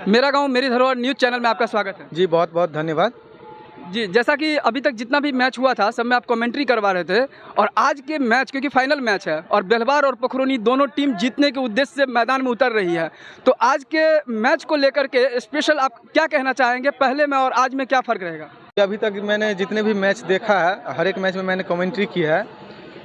मेरा गांव मेरी धरोहर न्यूज़ चैनल में आपका स्वागत है। जी बहुत बहुत धन्यवाद। जी, जैसा कि अभी तक जितना भी मैच हुआ था सब में आप कमेंट्री करवा रहे थे, और आज के मैच क्योंकि फाइनल मैच है और बेलवार और पोखरोनी दोनों टीम जीतने के उद्देश्य से मैदान में उतर रही है, तो आज के मैच को लेकर के स्पेशल आप क्या कहना चाहेंगे? पहले में और आज में क्या फ़र्क रहेगा? अभी तक मैंने जितने भी मैच देखा है, हर एक मैच में मैंने कमेंट्री की है।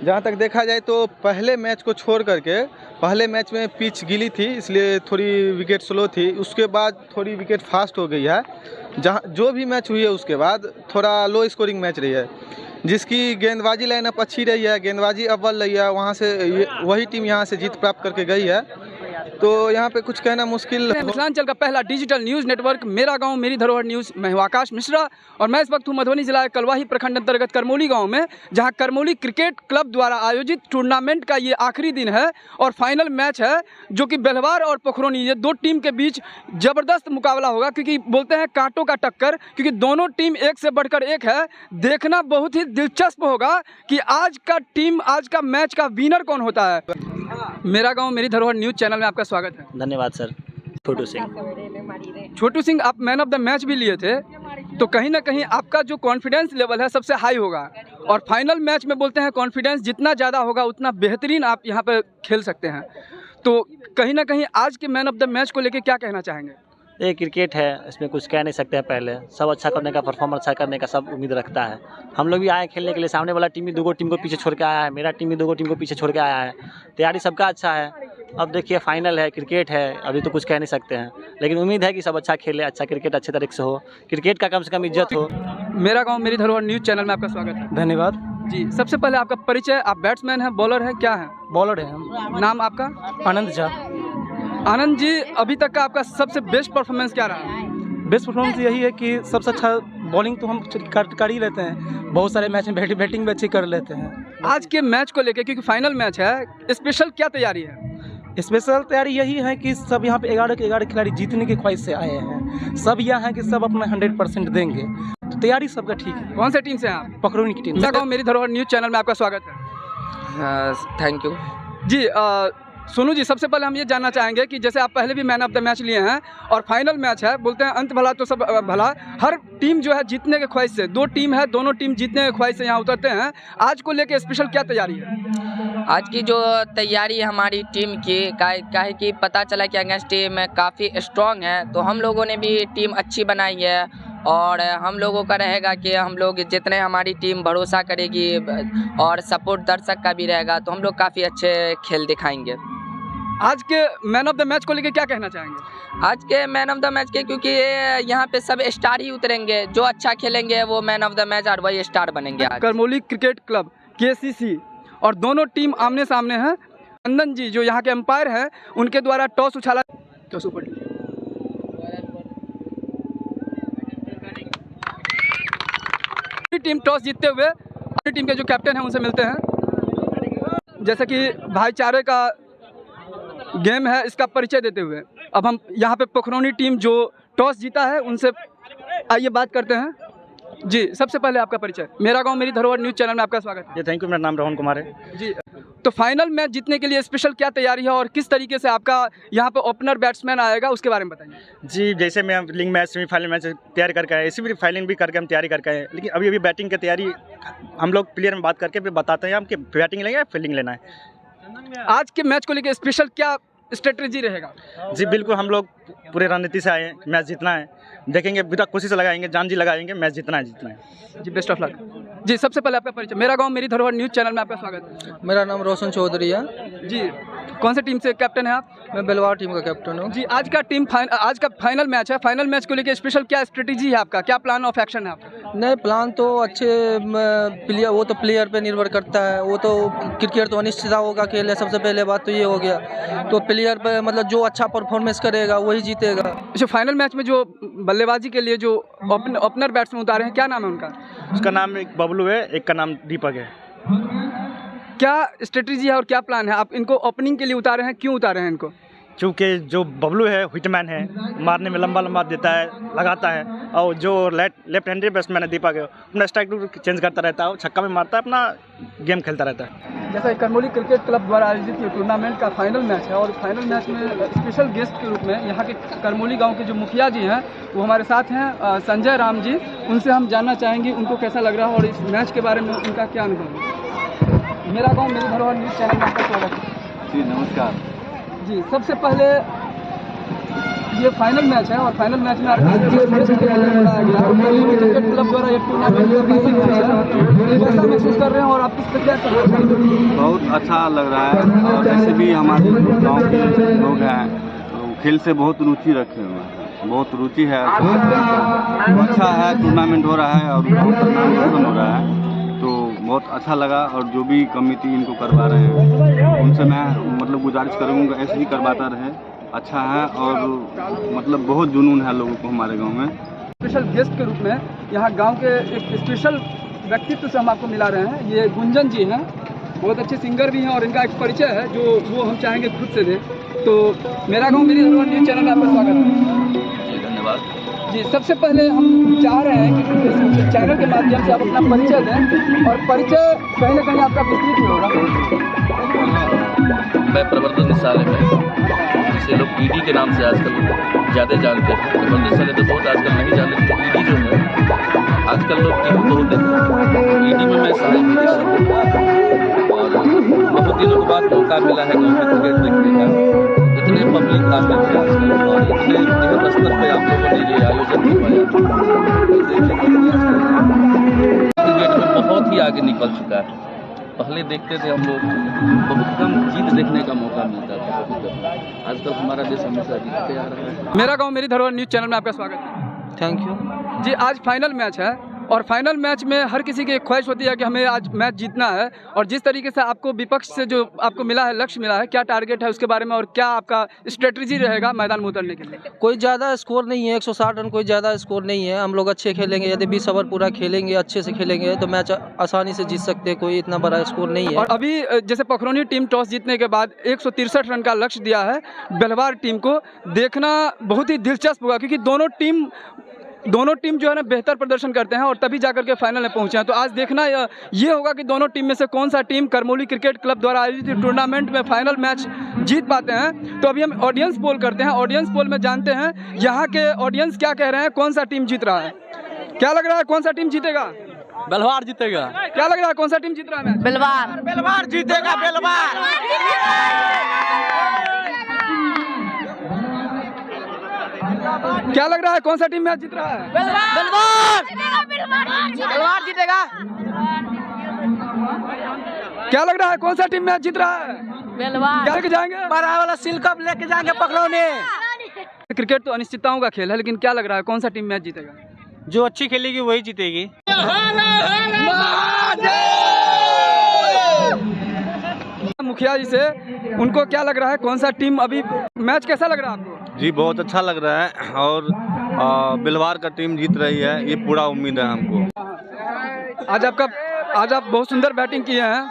जहाँ तक देखा जाए तो पहले मैच को छोड़ करके, पहले मैच में पिच गीली थी इसलिए थोड़ी विकेट स्लो थी, उसके बाद थोड़ी विकेट फास्ट हो गई है। जहाँ जो भी मैच हुई है उसके बाद थोड़ा लो स्कोरिंग मैच रही है, जिसकी गेंदबाजी लाइनअप अच्छी रही है, गेंदबाजी अव्वल रही है, वहाँ से वही टीम यहाँ से जीत प्राप्त करके गई है, तो यहाँ पे कुछ कहना मुश्किल। मिथिलांचल का पहला डिजिटल न्यूज़ नेटवर्क मेरा गांव मेरी धरोहर न्यूज़, मैं हूं आकाश मिश्रा और मैं इस वक्त हूं मधुबनी जिला के कलवाही प्रखंड अंतर्गत करमौली गांव में, जहां करमौली क्रिकेट क्लब द्वारा आयोजित टूर्नामेंट का ये आखिरी दिन है और फाइनल मैच है, जो कि बेलवार और पोखरोनी ये दो टीम के बीच ज़बरदस्त मुकाबला होगा, क्योंकि बोलते हैं कांटों का टक्कर, क्योंकि दोनों टीम एक से बढ़कर एक है। देखना बहुत ही दिलचस्प होगा कि आज का मैच का विनर कौन होता है। मेरा गांव मेरी धरोहर न्यूज़ चैनल में आपका स्वागत है। धन्यवाद सर। छोटू सिंह। छोटू सिंह, आप मैन ऑफ द मैच भी लिए थे, तो कहीं ना कहीं आपका जो कॉन्फिडेंस लेवल है सबसे हाई होगा, और फाइनल मैच में बोलते हैं कॉन्फिडेंस जितना ज़्यादा होगा उतना बेहतरीन आप यहाँ पर खेल सकते हैं, तो कहीं ना कहीं आज के मैन ऑफ द मैच को लेकर क्या कहना चाहेंगे? ये क्रिकेट है, इसमें कुछ कह नहीं सकते हैं। पहले सब अच्छा करने का, परफॉर्मेंस अच्छा करने का सब उम्मीद रखता है। हम लोग भी आए खेलने के लिए, सामने वाला टीम भी दो टीम को पीछे छोड़ के आया है, मेरा टीम भी दो टीम को पीछे छोड़ के आया है। तैयारी सबका अच्छा है। अब देखिए फाइनल है, क्रिकेट है, अभी तो कुछ कह नहीं सकते हैं, लेकिन उम्मीद है कि सब अच्छा खेले, अच्छा क्रिकेट अच्छे तरीके से हो, क्रिकेट का कम से कम इज्जत हो। मेरा गाँव मेरी धरोहर न्यूज़ चैनल में आपका स्वागत है। धन्यवाद जी, सबसे पहले आपका परिचय, आप बैट्समैन हैं, बॉलर हैं, क्या हैं? बॉलर है हम। नाम आपका? आनंद झा। आनंद जी, अभी तक का आपका सबसे बेस्ट परफॉर्मेंस क्या रहा? बेस्ट परफॉर्मेंस यही है कि सबसे अच्छा बॉलिंग तो हम कर ही लेते हैं, बहुत सारे मैच में बैटिंग भी अच्छी कर लेते हैं। आज के मैच को लेकर, क्योंकि फाइनल मैच है, स्पेशल क्या तैयारी है? स्पेशल तैयारी यही है कि सब यहाँ पे 11 के 11 खिलाड़ी जीतने की ख्वाहिश से आए हैं। सब यहाँ है कि सब अपना 100% देंगे, तो तैयारी सबका ठीक है। कौन से टीम से हैं आप? पोखरोनी की टीम। मेरा गाँव मेरी धरोहर न्यूज़ चैनल में आपका स्वागत है। थैंक यू जी। सोनू जी, सबसे पहले हम ये जानना चाहेंगे कि जैसे आप पहले भी मैन ऑफ द मैच लिए हैं और फाइनल मैच है, बोलते हैं अंत भला तो सब भला, हर टीम जो है जीतने के ख्वाहिश से, दो टीम है, दोनों टीम जीतने के ख्वाहिश से यहाँ उतरते हैं। आज को लेके स्पेशल क्या तैयारी है? आज की जो तैयारी है हमारी टीम की, क्या है कि पता चला कि अगेंस्ट टीम काफ़ी स्ट्रॉन्ग है, तो हम लोगों ने भी टीम अच्छी बनाई है, और हम लोगों का रहेगा कि हम लोग जितने हमारी टीम भरोसा करेगी और सपोर्ट दर्शक का भी रहेगा, तो हम लोग काफ़ी अच्छे खेल दिखाएंगे। आज के मैन ऑफ द मैच को लेके क्या कहना चाहेंगे? आज के मैन ऑफ द मैच के, क्योंकि यहाँ पे सब स्टार ही उतरेंगे, जो अच्छा खेलेंगे वो मैन ऑफ द मैच और वही स्टार बनेंगे। करमौली क्रिकेट क्लब KCC और दोनों टीम आमने सामने हैं। चंदन जी जो यहाँ के एम्पायर हैं, उनके द्वारा टॉस उछाला तो सुपर टीम टॉस जीतते हुए अपनी टीम के जो कैप्टन हैं उनसे मिलते हैं। जैसे कि भाईचारे का गेम है, इसका परिचय देते हुए अब हम यहाँ पे पोखरोनी टीम जो टॉस जीता है उनसे आइए बात करते हैं। जी, सबसे पहले आपका परिचय। मेरा गांव मेरी धरोहर न्यूज़ चैनल में आपका स्वागत है। जी थैंक यू। मेरा नाम रोहन कुमार है। जी, तो फाइनल मैच जीतने के लिए स्पेशल क्या तैयारी है और किस तरीके से आपका यहाँ पे ओपनर बैट्समैन आएगा, उसके बारे में बताइए। जी, जैसे मैं लिंग मैच सेमीफाइनल मैच तैयारी करके आए, इसी भी फाइनल भी करके हम तैयारी करके आए, लेकिन अभी बैटिंग की तैयारी हम लोग प्लेयर में बात करके फिर बताते हैं हम कि बैटिंग लेंगे या फील्डिंग लेना है। आज के मैच को लेकर स्पेशल क्या स्ट्रेटजी रहेगा? जी बिल्कुल, हम लोग पूरे रणनीति से आए हैं, मैच जीतना है, देखेंगे, पूरा कोशिश लगाएंगे, जान जी लगाएंगे, मैच जीतना है। जी, बेस्ट ऑफ लक। जी, सबसे पहले आपका परिचय। मेरा गांव मेरी धरोहर न्यूज़ चैनल में आपका स्वागत है। मेरा नाम रोशन चौधरी है। जी, कौन सी टीम से कैप्टन है आप? मैं बेलवार टीम का कैप्टन हूँ। जी, आज का फाइनल मैच है, फाइनल मैच को लेकर स्पेशल क्या स्ट्रेटजी है आपका, क्या प्लान ऑफ एक्शन है आपका? नहीं, प्लान तो अच्छे प्लेयर, वो तो प्लेयर पे निर्भर करता है, वो तो क्रिकेट तो अनिश्चित होगा खेल है। सबसे पहले बात तो ये हो गया, तो प्लेयर पे मतलब जो अच्छा परफॉर्मेंस करेगा वही जीतेगा। अच्छा, फाइनल मैच में जो बल्लेबाजी के लिए जो ओपनर बैट्समैन उतारे हैं, क्या नाम है उनका? उसका नाम एक बबलू है, एक का नाम दीपक है। क्या स्ट्रेटजी है और क्या प्लान है? आप इनको ओपनिंग के लिए उतारे हैं, क्यों उतारे हैं इनको? क्योंकि जो बबलू है हिटमैन है, मारने में लंबा लंबा देता है, लगाता है, और जो लेफ्ट हैंडेड बैट्समैन है दीपक है, अपना स्ट्राइक चेंज करता रहता है, छक्का में मारता है, अपना गेम खेलता रहता है। जैसा करमौली क्रिकेट क्लब द्वारा आयोजित ये टूर्नामेंट का फाइनल मैच है और फाइनल मैच में स्पेशल गेस्ट के रूप में यहाँ के करमौली गांव के जो मुखिया जी हैं वो हमारे साथ हैं, संजय राम जी। उनसे हम जानना चाहेंगे उनको कैसा लग रहा है और इस मैच के बारे में उनका क्या अनुभव है। मेरा गाँव मेरी धरोहर न्यूज़ चैनल में आपका स्वागत है। जी नमस्कार जी, सबसे पहले ये फाइनल मैच है और फाइनल मैच में क्रिकेट क्लब द्वारा ये टूर्नामेंट कैसा महसूस कर रहे हैं और आप किस पर क्या कर रहे हैं? बहुत अच्छा लग रहा है और जैसे भी हमारे गांव के लोग हैं तो खेल से बहुत रुचि रखे हुए हैं, बहुत रुचि है, अच्छा है, टूर्नामेंट हो रहा है और बहुत हो रहा है तो बहुत अच्छा लगा। और जो भी कमेटी इनको करवा रहे हैं उनसे मैं मतलब गुजारिश करूँगा ऐसे ही करवाता रहे, अच्छा है और मतलब बहुत जुनून है लोगों को हमारे गांव में। स्पेशल गेस्ट के रूप में यहाँ गांव के एक स्पेशल व्यक्तित्व से हम आपको मिला रहे हैं। ये गुंजन जी हैं, बहुत अच्छे सिंगर भी हैं और इनका एक परिचय है जो वो हम चाहेंगे खुद से दें। तो मेरा गांव मेरी धरोहर न्यूज़ चैनल में आपका स्वागत है। धन्यवाद जी, सबसे पहले हम चाह रहे हैं कि इस चैनल के माध्यम से आप अपना परिचय दें और परिचय कहीं ना कहीं आपका विस्तृत भी होगा। मैं प्रवर्तन निशाले में जिसे लोग ईडी के नाम से आजकल ज़्यादा जानते हैं, प्रवर्तन निशाले तो बहुत आजकल नहीं जानते। ईडी जो है आजकल लोग टीवी बहुत देखते हैं, ईडी में मैं सहायक निदेशक हूँ और बहुत दिनों के बाद मौका मिला है गाँव में क्रिकेट देखने का। इतने पब्लिक आते हैं आजकल और इतने बृहद स्तर पर आप लोगों ने ये आयोजन करवाया, क्रिकेट में बहुत ही आगे निकल चुका है। पहले देखते थे हम लोग बहुत कम जीत देखने का मौका मिलता था, बहुत कम। आजकल हमारा देश हमेशा जीतते आ रहा है। मेरा गांव मेरी धरोहर न्यूज़ चैनल में आपका स्वागत है। थैंक यू जी, आज फाइनल मैच है और फाइनल मैच में हर किसी की एक ख्वाहिश होती है कि हमें आज मैच जीतना है और जिस तरीके से आपको विपक्ष से जो आपको मिला है, लक्ष्य मिला है, क्या टारगेट है उसके बारे में और क्या आपका स्ट्रेटजी रहेगा मैदान में उतरने के लिए? कोई ज़्यादा स्कोर नहीं है, 160 रन कोई ज़्यादा स्कोर नहीं है। हम लोग अच्छे खेलेंगे, यदि 20 ओवर पूरा खेलेंगे, अच्छे से खेलेंगे तो मैच आसानी से जीत सकते हैं, कोई इतना बड़ा स्कोर नहीं है। और अभी जैसे पखरौनी टीम टॉस जीतने के बाद 163 रन का लक्ष्य दिया है बेलवार टीम को, देखना बहुत ही दिलचस्प होगा क्योंकि दोनों टीम जो है ना बेहतर प्रदर्शन करते हैं और तभी जाकर के फाइनल में पहुंचे हैं। तो आज देखना ये होगा कि दोनों टीम में से कौन सा टीम करमौली क्रिकेट क्लब द्वारा आयोजित टूर्नामेंट में फाइनल मैच जीत पाते हैं। तो अभी हम ऑडियंस पोल करते हैं, ऑडियंस पोल में जानते हैं यहाँ के ऑडियंस क्या कह रहे हैं, कौन सा टीम जीत रहा है, क्या लग रहा है कौन सा टीम जीतेगा? बेलवार जीतेगा। क्या लग रहा है कौन सा टीम जीत रहा है? बेलवार जीतेगा। क्या लग रहा है कौन सा टीम मैच जीत रहा है? बेलवार जीतेगा। क्या लग रहा है कौन सा टीम मैच जीत रहा है? बेलवार। क्या लेके जाएंगे? बड़ा वाला सिल्क कप लेके जाएंगे पकड़ौने। क्रिकेट तो अनिश्चितताओं का खेल है, लेकिन क्या लग रहा है कौन सा टीम मैच जीतेगा? जो अच्छी खेलेगी वही जीतेगी। मुखिया जी से उनको क्या लग रहा है कौन सा टीम अभी मैच कैसा लग रहा है आपको? जी बहुत अच्छा लग रहा है और बिलवार का टीम जीत रही है, ये पूरा उम्मीद है हमको। आज आप बहुत सुंदर बैटिंग किए हैं,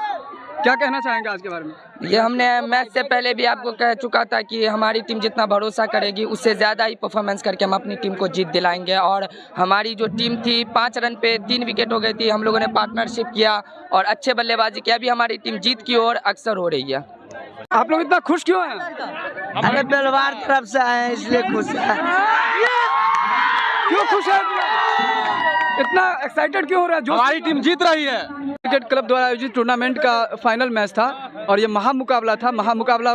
क्या कहना चाहेंगे आज के बारे में? ये हमने मैच से पहले भी आपको कह चुका था कि हमारी टीम जितना भरोसा करेगी उससे ज़्यादा ही परफॉर्मेंस करके हम अपनी टीम को जीत दिलाएंगे। और हमारी जो टीम थी 5 रन पे 3 विकेट हो गई थी, हम लोगों ने पार्टनरशिप किया और अच्छे बल्लेबाजी किया। अभी हमारी टीम जीत की ओर अक्सर हो रही है। आप लोग इतना खुश क्यों हैं? हमारे बेलवार तरफ से आए हैं इसलिए खुश है। क्यों खुश है? इतना एक्साइटेड क्यों हो रहा है? जो हमारी टीम जीत रही है। क्रिकेट क्लब द्वारा आयोजित टूर्नामेंट का फाइनल मैच था और ये महामुकाबला था। महामुकाबला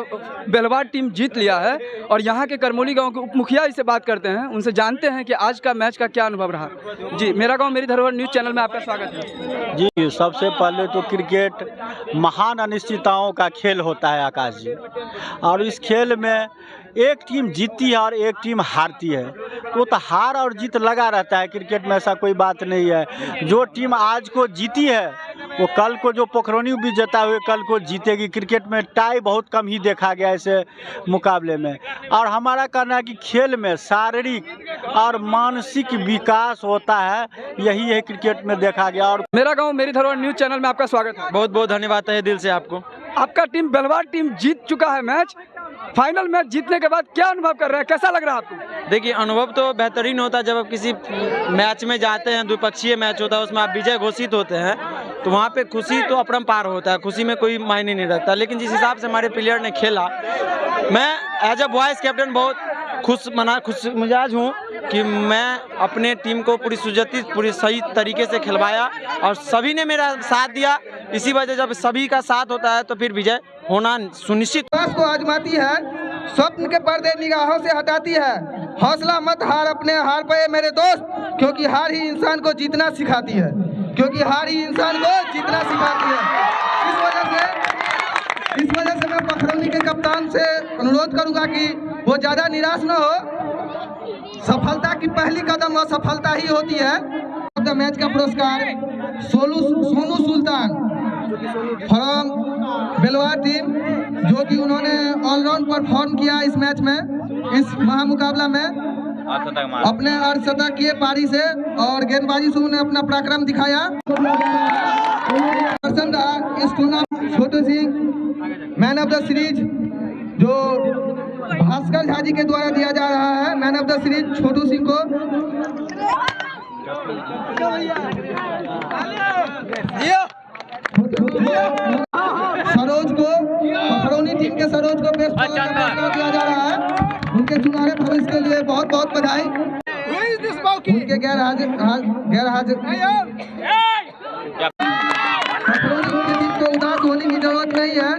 बेलवार टीम जीत लिया है और यहाँ के करमौली गांव के उप मुखिया से बात करते हैं, उनसे जानते हैं कि आज का मैच का क्या अनुभव रहा। जी, मेरा गांव मेरी धरोहर न्यूज़ चैनल में आपका स्वागत है। जी, सबसे पहले तो क्रिकेट महान अनिश्चितताओं का खेल होता है आकाश जी, और इस खेल में एक टीम जीतती है और एक टीम हारती है, तो हार और जीत लगा रहता है। क्रिकेट में ऐसा कोई बात नहीं है। जो टीम आज को जीती है वो कल को जो पोखरौनी विजेता हुए कल को जीतेगी। क्रिकेट में टाई बहुत कम ही देखा गया ऐसे मुकाबले में। और हमारा कहना है कि खेल में शारीरिक और मानसिक विकास होता है, यही है क्रिकेट में देखा गया। और मेरा गाँव मेरी धरोहर न्यूज़ चैनल में आपका स्वागत है। बहुत बहुत धन्यवाद है दिल से आपको। आपका टीम बेलवार टीम जीत चुका है मैच। फाइनल मैच जीतने के बाद क्या अनुभव कर रहे हैं, कैसा लग रहा है आपको? देखिए, अनुभव तो बेहतरीन होता है जब आप किसी मैच में जाते हैं, द्विपक्षीय मैच होता है, उसमें आप विजय घोषित होते हैं तो वहाँ पे खुशी तो अपरंपार होता है, खुशी में कोई मायने नहीं रखता। लेकिन जिस हिसाब से हमारे प्लेयर ने खेला, मैं एज अ वाइस कैप्टन बहुत खुश मिजाज हूँ कि मैं अपने टीम को पूरी सही तरीके से खिलवाया और सभी ने मेरा साथ दिया। इसी वजह जब सभी का साथ होता है तो फिर विजय होना सुनिश्चित। को आजमाती है, स्वप्न के पर्दे निगाहों से हटाती है। हौसला मत हार अपने हार पे मेरे दोस्त, क्योंकि हार ही इंसान को जीतना सिखाती है, क्योंकि हार ही इंसान को जीतना सिखाती है। इस वजह से मैं पखरौनी के कप्तान से अनुरोध करूंगा कि वो ज़्यादा निराश न हो। सफलता की पहली कदम असफलता ही होती है। मैच का पुरस्कार सोनू सुल्तान फ्रॉम बेलवार टीम, जो कि उन्होंने ऑलराउंड परफॉर्म किया इस मैच में, इस महामुकाबला में अपने अर्धशतक किए पारी से और गेंदबाजी से उन्होंने अपना पराक्रम दिखाया। इस tournament Chhotu Singh man of the series, जो भास्कर झा जी के द्वारा दिया जा रहा है, मैन ऑफ द सीरीज छोटू सिंह को। सरोज को, पखरौनी टीम के सरोज को बेस्ट बॉलर का पुरस्कार दिया जा रहा है। उनके सुनहरे भविष्य के लिए बहुत बहुत बधाई। उनके गैर हाजिर पखरौनी टीम को उदास होने की जरूरत नहीं है।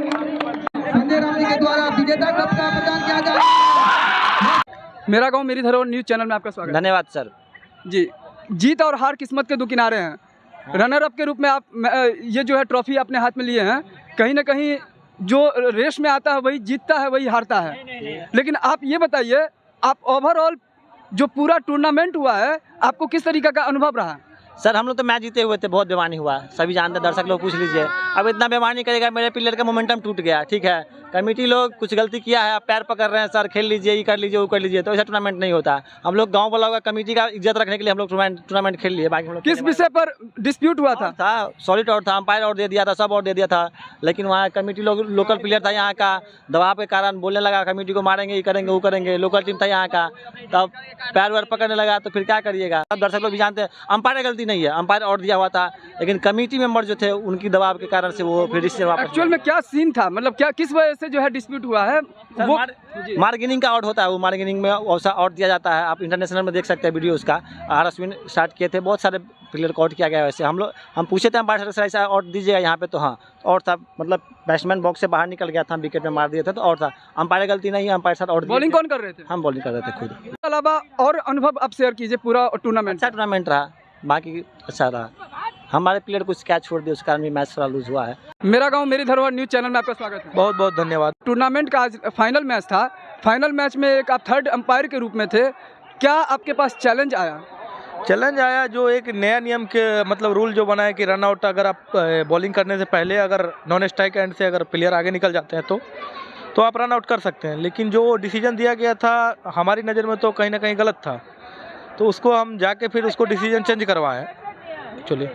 संजय राम जी के द्वारा विजेता कप का प्रदान किया जा रहा है। मेरा गांव मेरी धरोहर न्यूज़ चैनल में आपका स्वागत है। धन्यवाद सर जी। जीत और हार किस्मत के दो किनारे हैं। रनर अप के रूप में आप ये जो है ट्रॉफी अपने हाथ में लिए हैं। कहीं ना कहीं जो रेस में आता है वही जीतता है, वही हारता है। लेकिन आप ये बताइए, आप ओवरऑल जो पूरा टूर्नामेंट हुआ है, आपको किस तरीके का अनुभव रहा? सर हम लोग तो मैच जीते हुए थे, बहुत बेमानी हुआ, सभी जानते, दर्शक लोग पूछ लीजिए। अब इतना बेमानी करेगा, मेरे प्लेयर का मोमेंटम टूट गया, ठीक है। कमेटी लोग कुछ गलती किया है, आप पैर पकड़ रहे हैं, सर खेल लीजिए, ये कर लीजिए, वो कर लीजिए, तो ऐसा टूर्नामेंट नहीं होता। हम लोग गांव वालों का, कमेटी का इज्जत रखने के लिए हम लोग टूर्नामेंट खेल लिए। बाकी हम लोग किस विषय पर डिस्प्यूट हुआ था? सॉलिड आउट था, अंपायर आउट दे दिया था, सब आउट दे दिया था। लेकिन वहाँ कमेटी लोग, लोकल प्लेयर था यहाँ का, दबाव के कारण बोलने लगा कमेटी को मारेंगे, ये करेंगे, वो करेंगे। लोकल टीम था यहाँ का, तब पैर वैर पकड़ने लगा, तो फिर क्या करिएगा। अब दर्शक लोग भी जानते हैं अंपायर गलती नहीं है, अंपायर आउट दिया हुआ था, लेकिन कमेटी मेंबर जो थे उनकी दबाव के कारण से वो फिर इससे वापस। एक्चुअल में क्या सीन था, मतलब क्या किस वजह से जो है डिस्प्यूट हुआ है? वो मार्गेनिंग का आउट होता है, वो मार्गेनिंग में आउट दिया जाता है। आप इंटरनेशनल में देख सकते हैं वीडियो उसका। आर अश्विन स्टार्ट किए थे, बहुत सारे प्लेयर को आउट किया गया। वैसे हम पूछे थे अंपायर से ऐसा आउट दीजिएगा यहाँ पे, तो हाँ और था, मतलब बैट्समैन बॉक्स से बाहर निकल गया था, विकेट में मार दिया था, तो और था। अंपायर गलती नहीं है, अंपायर साथ आउट। बॉलिंग कौन कर रहे थे? हम बॉलिंग कर रहे थे खुद। इसके अलावा और अनुभव आप शेयर कीजिए पूरा टूर्नामेंट। अच्छा टूर्नामेंट रहा, बाकी अच्छा रहा। हमारे प्लेयर कुछ कैच छोड़ दिए, उस कारण भी मैच थोड़ा लूज हुआ है। मेरा गांव मेरी धरोहर न्यूज़ चैनल में आपका स्वागत है। बहुत बहुत धन्यवाद। टूर्नामेंट का आज फाइनल मैच था। फाइनल मैच में एक आप थर्ड अंपायर के रूप में थे, क्या आपके पास चैलेंज आया? चैलेंज आया, जो एक नया नियम के मतलब रूल जो बना है कि रन आउट अगर आप बॉलिंग करने से पहले अगर नॉन स्ट्राइक एंड से अगर प्लेयर आगे निकल जाते हैं तो आप रन आउट कर सकते हैं। लेकिन जो डिसीजन दिया गया था हमारी नज़र में तो कहीं ना कहीं गलत था, तो उसको हम जाके फिर उसको डिसीजन चेंज करवाएं एक्चुअली।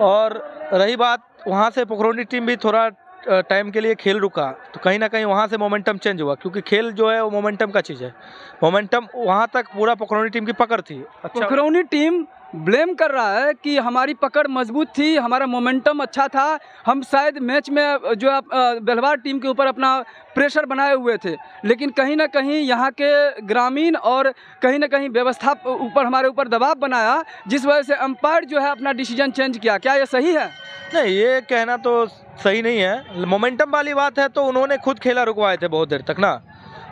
और रही बात, वहाँ से पखरौनी टीम भी थोड़ा टाइम के लिए खेल रुका, तो कहीं ना कहीं वहाँ से मोमेंटम चेंज हुआ, क्योंकि खेल जो है वो मोमेंटम का चीज़ है। मोमेंटम वहाँ तक पूरा पखरौनी टीम की पकड़ थी। अच्छा, पखरौनी टीम ब्लेम कर रहा है कि हमारी पकड़ मजबूत थी, हमारा मोमेंटम अच्छा था, हम शायद मैच में जो बेलवार टीम के ऊपर अपना प्रेशर बनाए हुए थे। लेकिन कहीं ना कहीं यहाँ के ग्रामीण और कहीं ना कहीं व्यवस्था ऊपर हमारे ऊपर दबाव बनाया, जिस वजह से अंपायर जो है अपना डिसीजन चेंज किया। क्या ये सही है? नहीं, ये कहना तो सही नहीं है। मोमेंटम वाली बात है तो उन्होंने खुद खेला रुकवाए थे बहुत देर तक ना।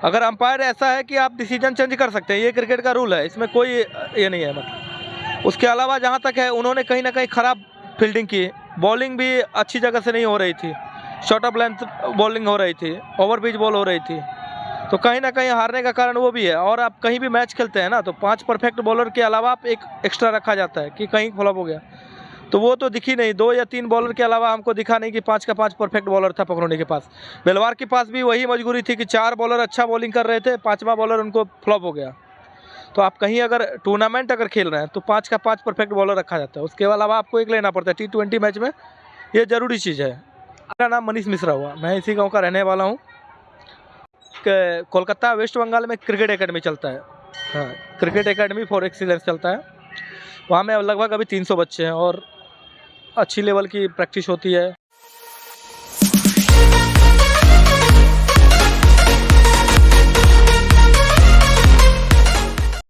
अगर अंपायर ऐसा है कि आप डिसीजन चेंज कर सकते हैं, ये क्रिकेट का रूल है, इसमें कोई ये नहीं है। मतलब उसके अलावा जहाँ तक है, उन्होंने कहीं ना कहीं ख़राब फील्डिंग की, बॉलिंग भी अच्छी जगह से नहीं हो रही थी, शॉर्ट ऑफ लेंथ बॉलिंग हो रही थी, ओवर पिच बॉल हो रही थी, तो कहीं ना कहीं हारने का कारण वो भी है। और आप कहीं भी मैच खेलते हैं ना, तो 5 परफेक्ट बॉलर के अलावा आप एक एक्स्ट्रा रखा जाता है कि कहीं फ्लॉप हो गया, तो वो तो दिखी नहीं। 2 या 3 बॉलर के अलावा हमको दिखा नहीं कि 5 का 5 परफेक्ट बॉलर था पखरौनी के पास। बेलवार के पास भी वही मजबूरी थी कि 4 बॉलर अच्छा बॉलिंग कर रहे थे, 5वां बॉलर उनको फ्लॉप हो गया। तो आप कहीं अगर टूर्नामेंट अगर खेल रहे हैं तो 5 का 5 परफेक्ट बॉलर रखा जाता है, उसके अलावा आपको एक लेना पड़ता है। T20 मैच में ये ज़रूरी चीज़ है। मेरा नाम मनीष मिश्रा हुआ, मैं इसी गाँव का रहने वाला हूँ। कोलकाता वेस्ट बंगाल में क्रिकेट एकेडमी चलता है, हाँ, क्रिकेट एकेडमी फॉर एक्सीलेंस चलता है। वहाँ में लगभग अभी 300 बच्चे हैं और अच्छी लेवल की प्रैक्टिस होती है।